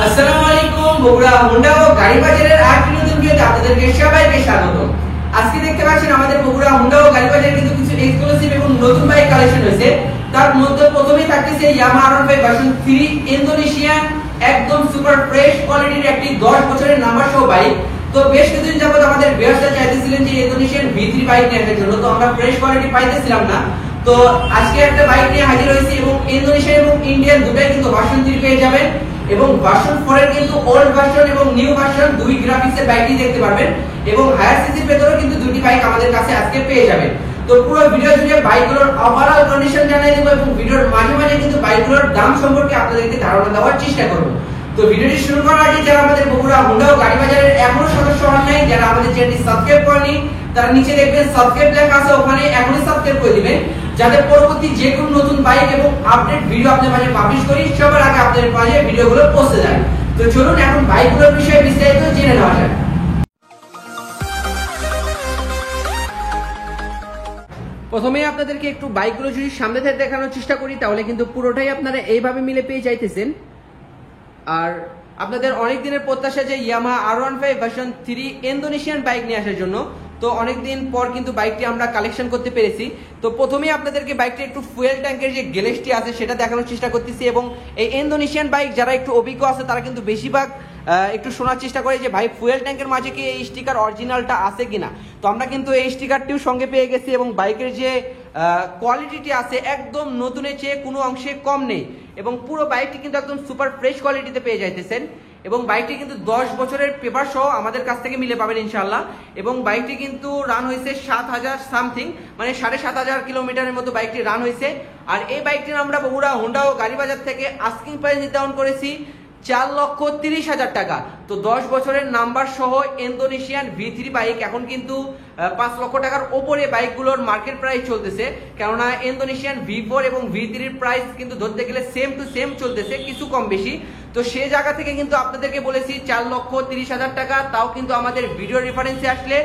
আসসালামু আলাইকুম বগুড়া হোন্ডা ও গাড়ি বাজারের আরেকটি নতুন ভিডিওতে আপনাদেরকে সবাইকে স্বাগত। আজকে দেখতে পাচ্ছেন আমাদের বগুড়া হোন্ডা ও গাড়ি বাজারে কিন্তু কিছু এক্সক্লুসিভ এবং নতুন বাইক কালেকশন হয়েছে। তার মধ্যে প্রথমেই থাকতেছে ইয়ামাহা R15 ভার্সন 3 ইন্দোনেশিয়ান একদম সুপার ফ্রেশ কোয়ালিটির একটি 10 বছরের নাম্বার সহ বাইক। তো বেশ কিছুদিন যাবত আমাদের ভিউয়ার্সরা চাইতেছিলেন যে ইন্দোনেশিয়ান V3 বাইক নেওয়ার জন্য, তো আমরা ফ্রেশ কোয়ালিটি পাইতেছিলাম না। তো আজকে একটা বাইক নিয়ে হাজির হয়েছি এবং ইন্দোনেশিয়ান এবং ইন্ডিয়ান দুটাই কিন্তু ভার্সন 3 পেয়ে যাবেন এবং ভার্সন 4 এর কিন্তু ওল্ড ভার্সন এবং নিউ ভার্সন দুই গ্রাফিক্সের বাইকই দেখতে পারবেন এবং হায়ার সিসির ভেতরেও কিন্তু দুটি বাইক আমাদের কাছে আজকে পেয়ে যাবেন। তো পুরো ভিডিও জুড়ে বাইকগুলোর ওভারঅল কন্ডিশন জানিয়ে দেব এবং ভিডিওর মাঝে মাঝে কিন্তু বাইকগুলোর দাম সম্পর্কে আপনাদেরকে ধারণা দেওয়ার চেষ্টা করব। তো ভিডিওটি শুরু করার আগে যারা আমাদের বগুড়া হোন্ডা ও গাড়ি বাজারের এখনো সদস্য হন নাই, যারা আমাদের চ্যানেলটি সাবস্ক্রাইব করেনি, তারা নিচে দেখবেন সাবস্ক্রাইব লেখা আছে, ওখানে এখনই সাবস্ক্রাইব করে দিবেন যাতে পরবর্তী যে কোনো নতুন বাইক এবং আপডেট ভিডিও আপনাদের মাঝে পাবলিশ করি সবার আগে আপনাদের মাঝে ভিডিওগুলো পৌঁছে যায়। তো চলুন এখন বাইকগুলোর বিষয়ে বিস্তারিত জেনে নেওয়া যাক। প্রথমে আপনাদেরকে একটু বাইকগুলো যদি সামনে থেকে দেখানোর চেষ্টা করি তাহলে কিন্তু পুরোটাই আপনারা এইভাবে মিলে পেয়ে যাইতেছেন। আর আপনাদের অনেক দিনের প্রত্যাশা যে Yamaha R15 version 3 Indonesian bike নিয়ে আসার জন্য, তো অনেকদিন পর কিন্তু বাইকটি আমরা কালেকশন করতে পেরেছি। তো প্রথমেই আপনাদেরকে বাইকটি একটু ফুয়েল ট্যাঙ্কের যে গ্যালেজটি আছে সেটা দেখানোর চেষ্টা করতেছি এবং এই ইন্দোনেশিয়ান বাইক যারা একটু অভিজ্ঞ আছে তারা কিন্তু বেশিরভাগ একটু শোনার চেষ্টা করে যে ভাই ফুয়েল ট্যাঙ্কের মাঝে কি এই স্টিকার অরিজিনালটা আছে কিনা। তো আমরা কিন্তু এই স্টিকারটিও সঙ্গে পেয়ে গেছি এবং বাইকের যে কোয়ালিটিটি আছে একদম নতুনের চেয়ে কোনো অংশে কম নেই এবং পুরো বাইকটি কিন্তু একদম সুপার ফ্রেশ কোয়ালিটিতে পেয়ে যাইতেছেন এবং বাইকটি কিন্তু 10 বছরের পেপার সহ আমাদের কাছ থেকে মিলে পাবেন ইনশাআল্লাহ। এবং বাইকটি কিন্তু রান হয়েছে 7000 সামথিং, মানে 7500 কিলোমিটারের মতো বাইকটি রান হয়েছে। আর এই বাইকটির আমরা বগুড়া হোন্ডা ও গাড়ি বাজার থেকে আস্কিং প্রাইস নির্ধারণ করেছি 4,30,000 টাকা। তো 10 বছরের নাম্বার সহ ইন্দোনেশিয়ান V3 বাইক এখন কিন্তু 5 লক্ষ টাকার ওপরে বাইকগুলোর মার্কেট প্রাইস চলতেছে, কেননা ইন্দোনেশিয়ান V4 এবং V3 এর প্রাইস কিন্তু ধরতে গেলে সেম টু সেম চলতেছে, কিছু কম বেশি। তো সেই জায়গা থেকে কিন্তু আপনাদেরকে বলেছি 4,30,000 টাকা, তাও কিন্তু আমাদের ভিডিও রেফারেন্সে আসলে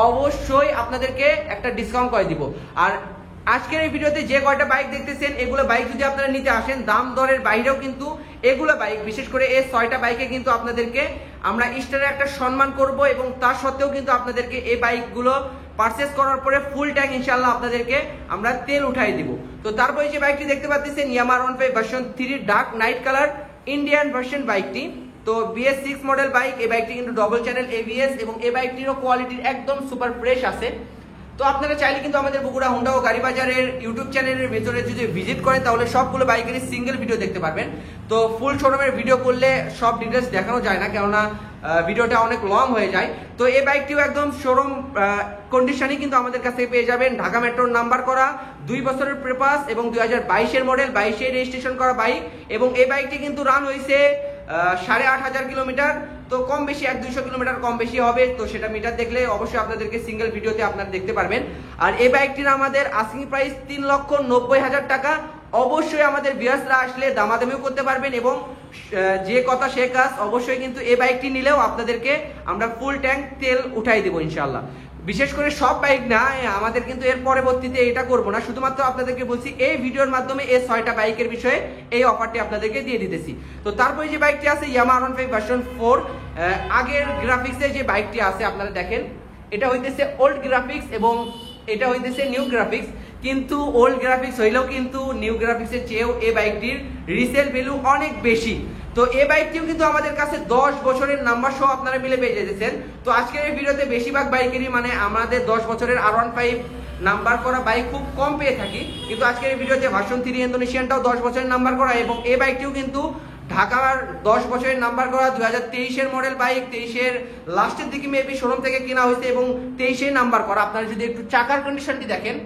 অবশ্যই আপনাদেরকে একটা ডিসকাউন্ট করে দিব। আর আজকের এই ভিডিওতে যে কয়টা বাইক দেখতেছেন এগুলো বাইক যদি আপনারা নিতে আসেন দাম দরের বাইরেও কিন্তু এগুলো বাইক, বিশেষ করে এই 6টা বাইকে কিন্তু আপনাদেরকে আমরা স্টারে একটা সম্মান করব এবং তার সত্ত্বেও কিন্তু আপনাদেরকে এই বাইকগুলো পারচেস করার পরে ফুল ট্যাঙ্ক ইনশাআল্লাহ আপনাদেরকে আমরা তেল উঠাই দিব। তো তারপরে যে বাইকটি দেখতে পাচ্ছেন Yamaha R15 version 3 dark night colour Indian version বাইকটি। তো BS6 মডেল বাইক, এই বাইকটি কিন্তু ডবল চ্যানেল ABS এবং এই বাইকটিরও কোয়ালিটির একদম সুপার ফ্রেশ আছে। তো আপনারা চাইলে কিন্তু আমাদের বগুড়া হোন্ডা ও গাড়ি বাজারের ইউটিউব চ্যানেলের ভেতরে যদি ভিজিট করেন তাহলে সবগুলো বাইকেরই সিঙ্গেল ভিডিও দেখতে পারবেন। তো ফুল শোরুমের ভিডিও করলে সব ডিটেলস দেখানো যায় না, কেননা ভিডিওটা অনেক লং হয়ে যায়। তো এই বাইকটিও একদম শোরুম কন্ডিশনই কিন্তু আমাদের কাছে পেয়ে যাবেন, ঢাকা মেট্রোর নাম্বার করা, 2 বছরের পেপারস এবং 2022 মডেল, 22 রেজিস্ট্রেশন করা বাইক এবং এই বাইকটি কিন্তু রান হয়েছে 8,500 কিলোমিটার। তো কম বেশি 1-200 কিলোমিটার কম বেশি হবে, তো সেটা মিটার দেখলে অবশ্যই আপনাদেরকে সিঙ্গেল ভিডিওতে আপনারা দেখতে পারবেন। আর এই বাইকটির আমাদের আস্কিং প্রাইস 3,90,000 টাকা। অবশ্যই আমাদের ভিউয়ার্সরা আসলে দামাদামিও করতে পারবেন এবং যে কথা সে কাজ। অবশ্যই কিন্তু এই বাইকটি নিলেও আপনাদেরকে আমরা ফুল ট্যাঙ্ক তেল উঠাই দেবো ইনশাআল্লাহ। বিশেষ করে সব বাইক না, আমাদের কিন্তু এর পরবর্তীতে এটা করব না, শুধুমাত্র আপনাদেরকে বলছি এই ভিডিওর মাধ্যমে এই 6টা বাইকের বিষয়ে এই অফারটি আপনাদেরকে দিয়ে দিতেছি। তো তারপরে যে বাইকটি আছে ইয়ামাহা R15 ভার্সন 4 আগের গ্রাফিক্সে যে বাইকটি আছে আপনারা দেখেন, এটা হইতেছে ওল্ড গ্রাফিক্স এবং এটা হইতেছে নিউ গ্রাফিক্স। কিন্তু ওল্ড গ্রাফিক্স হইলেও কিন্তু নিউ গ্রাফিক্সের চেয়েও এই বাইকটির রিসেল ভ্যালু অনেক বেশি। তো এই বাইকটিও কিন্তু আমাদের কাছে 10 বছরের নাম্বার সহ আপনারা মিলে পেয়ে যেতেছেন। তো আজকের এই ভিডিওতে বেশিরভাগ বাইকেরই মানে আমাদের 10 বছরের R15 নাম্বার করা বাইক খুব কম পেয়ে থাকি, কিন্তু আজকের এই ভিডিওতে ভার্সন 3 ইন্দোনেশিয়ানটাও 10 বছরের নাম্বার করা এবং এই বাইকটিও কিন্তু ঢাকার 10 বছরের নাম্বার করা, 2023 মডেল বাইক, 23 লাস্টের দিকে মেবি শোরুম থেকে কেনা হয়েছে এবং 23 নাম্বার করা। আপনারা যদি একটু চাকার কন্ডিশনটি দেখেন,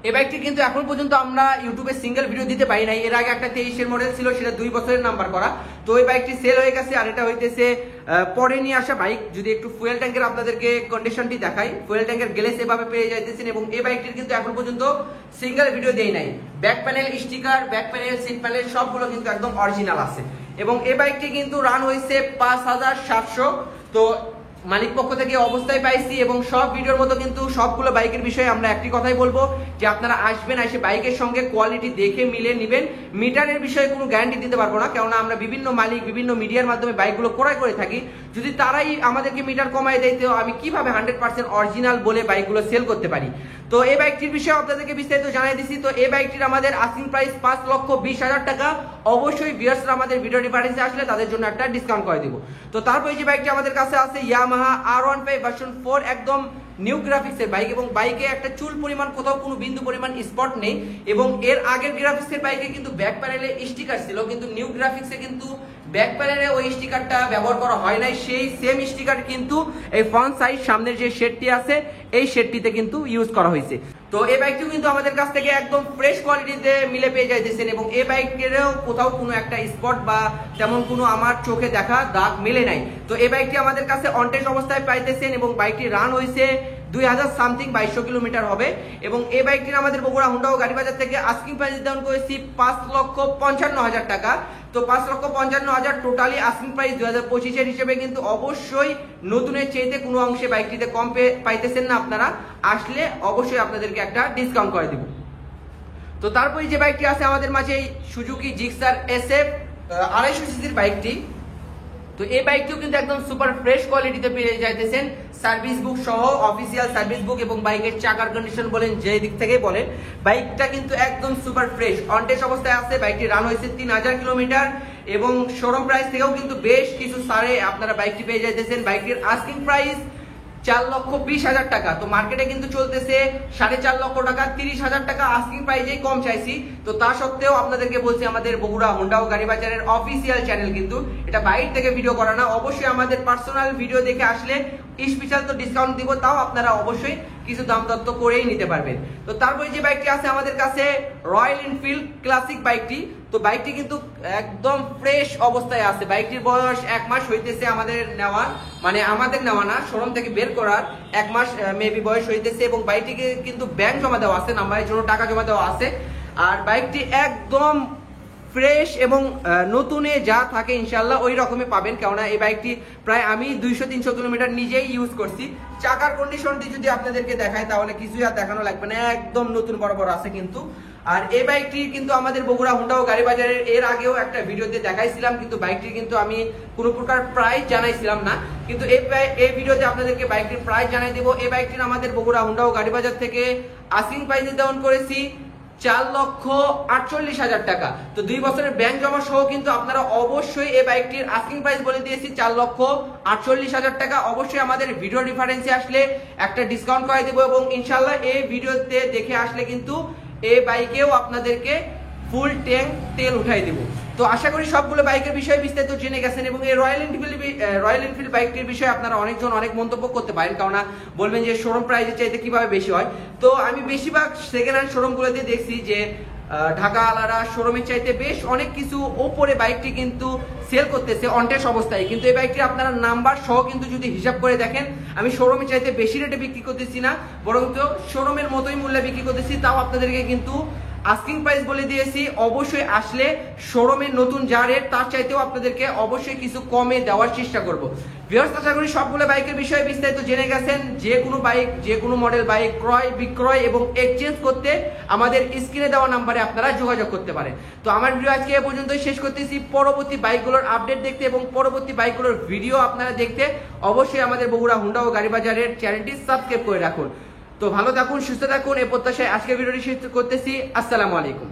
এই বাইকটি কিন্তু এখন পর্যন্ত আমরা ইউটিউবে সিঙ্গেল ভিডিও দিতে পারি নাই। এর আগে একটা 23 মডেল ছিল, সেটা 2 বছরের নাম্বার করা, তো ওই বাইকটি সেল হয়ে গেছে। আর এটা হইতেছে পরে নিয়ে আসা বাইক। যদি একটু ফুয়েল ট্যাঙ্কের আপনাদেরকে কন্ডিশনটি দেখাই, ফুয়েল ট্যাঙ্কের গ্যালেজ এভাবে পেয়ে যাইতেছেন এবং এই বাইকটির কিন্তু এখন পর্যন্ত সিঙ্গেল ভিডিও দেই নাই। Back panel sticker, back panel, seat panel সবগুলো কিন্তু একদম অরিজিনাল আছে এবং এই বাইকটি কিন্তু রান হয়েছে 5,700। তো মালিক পক্ষ থেকে অবস্থায় পাইছি এবং সব ভিডিওর মতো কিন্তু সবগুলো বাইকের বিষয়ে আমরা একটি কথাই বলবো, যে আপনারা আসবেন, এসে বাইকের সঙ্গে কোয়ালিটি দেখে মিলে নেবেন। মিটারের বিষয়ে কোনো গ্যারান্টি দিতে পারবো না, কেননা আমরা বিভিন্ন মালিক বিভিন্ন মিডিয়ার মাধ্যমে বাইকগুলো ক্রয় করে থাকি। যদি তারাই আমাদেরকে মিটার কমায় দেয়, তো আমি কিভাবে 100% অরিজিনাল বলে বাইকগুলো সেল করতে পারি। তো এই বাইকটির বিষয়ে আপনাদেরকে বিস্তারিত জানাই দিচ্ছি। তো এই বাইকটির আমাদের আস্কিং প্রাইস 5,20,000 টাকা। অবশ্যই ভিউয়ার্সরা আমাদের ভিডিও রেফারেন্সে আসলে তাদের জন্য একটা ডিসকাউন্ট করে দিব। তো তারপরে যে বাইকটি আমাদের কাছে আছে ইয়ামাহা R15 ভার্সন 4, একদম নিউ গ্রাফিক্সের বাইক, এবং বাইকে একটা চুল পরিমাণ কোথাও কোনো বিন্দু পরিমাণ স্পট নেই। এবং এর আগের গ্রাফিক্সের বাইকে কিন্তু ব্যাক প্যানেলে স্টিকার ছিল, কিন্তু নিউ গ্রাফিক্সে কিন্তু ব্যাক প্যানেলে ওই স্টিকারটা ব্যবহার করা হয় নাই। সেই সেম স্টিকার কিন্তু এই ফ্রন্ট সাইড সামনের যে শেডটি আছে এই শেডটিতে কিন্তু ইউজ করা হয়েছে। তো এই বাইকটিও কিন্তু আমাদের কাছ থেকে একদম ফ্রেশ কোয়ালিটিতে মিলে পেয়ে যাইতেছেন, এবং এই বাইকেরও কোথাও কোনো একটা স্পট বা তেমন কোনো আমার চোখে দেখা দাগ মেলে নাই। তো এই বাইকটি আমাদের কাছে অনটেস্ট অবস্থায় পাইতেছেন, এবং বাইকটি রান হয়েছে 2000 সামথিং 2200 কিলোমিটার হবে। এবং এই বাইকটির আমাদের বগুড়া হুন্ডা ও গাড়ি বাজার থেকে আস্কিং প্রাইস নির্ধারণ করেছি 5,55,000 টাকা। তো 5,55,000 টোটালি আস্কিং প্রাইস 2025-এর হিসেবে, কিন্তু অবশ্যই নতুনের চাইতে কোনো অংশে বাইকটিতে কম পাইতেছেন না। আপনারা আসলে অবশ্যই আপনাদেরকে একটা ডিসকাউন্ট করে দিব। তো তারপরে যে বাইকটি আছে আমাদের মাঝে সুজুকি জিক্সার SF 250 সিসির বাইকটি। তো এই বাইকটিও কিন্তু একদম সুপার ফ্রেশ কোয়ালিটিতে পেয়ে যাইতেছেন, সার্ভিস বুক সহ, অফিসিয়াল সার্ভিস বুক, এবং বাইকের চাকার কন্ডিশন বলেন যে দিক থেকে বলেন, বাইকটা কিন্তু একদম সুপার ফ্রেশ অনটেস্ট অবস্থায় আছে। বাইকটি রান হয়েছে 3000 কিলোমিটার, এবং শোরুম প্রাইস থেকেও কিন্তু বেশ কিছু সারে আপনারা বাইকটি পেয়ে যাইতেছেন। বাইকটির আস্কিং প্রাইস 4,20,000 টাকা। তো মার্কেটে কিন্তু চলতেছে 4.5 লক্ষ টাকা, 30,000 টাকা আস্কিং প্রাইসেই কম চাইছি। তো তা সত্ত্বেও আপনাদেরকে বলছি, আমাদের বগুড়া হুন্ডা ও গাড়ি বাজারের অফিসিয়াল চ্যানেল, কিন্তু এটা বাইরে থেকে ভিডিও করা না। অবশ্যই আমাদের পার্সোনাল ভিডিও দেখে আসলে স্পেশাল তো ডিসকাউন্ট দিব, তাও আপনারা অবশ্যই কিছু দাম দত্ত করেই নিতে পারবেন। তো তারপরে যে বাইকটি আছে আমাদের কাছে রয়্যাল এনফিল্ড ক্লাসিক বাইকটি। তো বাইকটি কিন্তু একদম ফ্রেশ অবস্থায় আছে। বাইকটির বয়স 1 মাস হইতেছে আমাদের নেওয়া, মানে আমাদের নেওয়া না, শোরুম থেকে বের করার 1 মাস মেবি বয়স হইতেছে। এবং বাইকটিকে কিন্তু ব্যাংক জমা দেওয়া আছে, নাম্বারের জন্য টাকা জমা দেওয়া আছে। আর বাইকটি একদম ফ্রেশ এবং নতুনে যা থাকে ইনশাল্লাহ ওই রকমই পাবেন, কেননা এই বাইকটি প্রায় আমি 200-300 কিলোমিটার নিজেই ইউজ করছি। চাকার কন্ডিশনটি যদি আপনাদেরকে দেখায় তাহলে কিছুই আর দেখানো লাগবে না, একদম নতুন বরাবর আছে কিন্তু। আর এই বাইকটি কিন্তু আমাদের বগুড়া হুন্ডা ও গাড়ি বাজারের এর আগেও একটা ভিডিওতে দেখাইছিলাম, কিন্তু বাইকটি কিন্তু আমি কোনো প্রকার প্রাইস জানাইছিলাম না। কিন্তু এই ভিডিওতে আপনাদেরকে বাইকটির প্রাইস জানাই দেবো। এই বাইকটির আমাদের বগুড়া হুন্ডা ও গাড়ি বাজার থেকে আস্কিং প্রাইস নির্ধারণ করেছি 4,48,000 টাকা। তো 2 বছরের ব্যাংক জমা সহ কিন্তু আপনারা অবশ্যই এই বাইকটির আস্কিং প্রাইস বলে দিয়েছি 4,48,000 টাকা। অবশ্যই আমাদের ভিডিও রেফারেন্সে আসলে একটা ডিসকাউন্ট করে দেবো, এবং ইনশাল্লাহ এই ভিডিওতে দেখে আসলে কিন্তু এই বাইকেও আপনাদেরকে ফুল ট্যাঙ্ক তেল উঠাই দেবো। তো আশা করি সবগুলো বাইকের বিষয়ে বিস্তারিত জেনে গেছেন, এবং এই রয়্যাল এনফিল্ড বাইকটির বিষয়ে আপনারা অনেকজন অনেক মন্তব্য করতে পারেন, কেননা বলবেন যে শোরুম প্রাইসের চাইতে কিভাবে বেশি হয়। তো আমি বেশিরভাগ সেকেন্ড হ্যান্ড শোরুমগুলোতে দেখছি যে ঢাকা আলারা শোরুমের চাইতে বেশ অনেক কিছু ওপরে বাইকটি কিন্তু সেল করতেছে অনটেস্ট অবস্থায়। কিন্তু এই বাইকটি আপনারা নাম্বার সহ কিন্তু যদি হিসাব করে দেখেন, আমি শোরুমের চাইতে বেশি রেটে বিক্রি করতেছি না, বরং তো শোরুমের মতোই মূল্যে বিক্রি করতেছি। তাও আপনাদেরকে কিন্তু আস্কিং প্রাইস বলে দিয়েছি। অবশ্যই আসলে শোরুমের নতুন যা রেট তার চাইতেও আপনাদেরকে অবশ্যই কিছু কমে দেওয়ার চেষ্টা করব। ভিউয়ার্স, আশা করি সবগুলো বাইকের বিষয়ে বিস্তারিত জেনে গেছেন। যে কোনো বাইক, যে কোনো মডেল বাইক ক্রয় বিক্রয় এবং এক্সচেঞ্জ করতে আমাদের স্ক্রিনে দেওয়া নাম্বারে আপনারা যোগাযোগ করতে পারেন। তো আমার ভিডিও আজকে এ পর্যন্তই শেষ করতেছি। পরবর্তী বাইকগুলোর আপডেট দেখতে এবং পরবর্তী বাইকগুলোর ভিডিও আপনারা দেখতে অবশ্যই আমাদের বগুড়া হুন্ডা ও গাড়ি বাজারের চ্যানেলটি সাবস্ক্রাইব করে রাখুন। তো ভালো থাকুন, সুস্থ থাকুন, এই প্রত্যাশায় আজকের ভিডিওটি শেষ করতেছি। আসসালামু আলাইকুম।